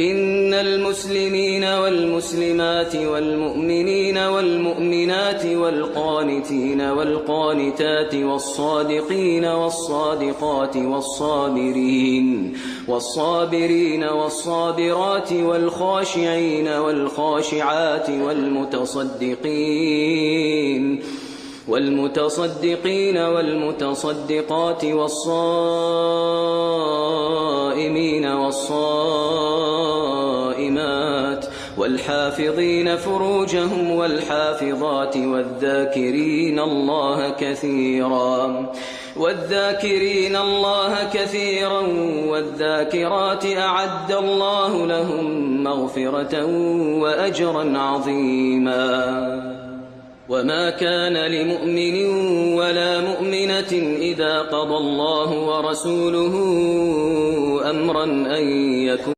إن المسلمين والمسلمات والمؤمنين والمؤمنات والقانتين والقانتات والصادقين والصادقات والصابرين والصابرات والخاشعين والخاشعات والمتصدقين والمتصدقات والصائمين والصائمات والحافظين فروجهم والحافظات والذاكرين الله كثيرا والذاكرات أعد الله لهم مغفرة وأجرا عظيما. وما كان لمؤمن ولا مؤمنة إذا قضى الله ورسوله أمرا أن يكون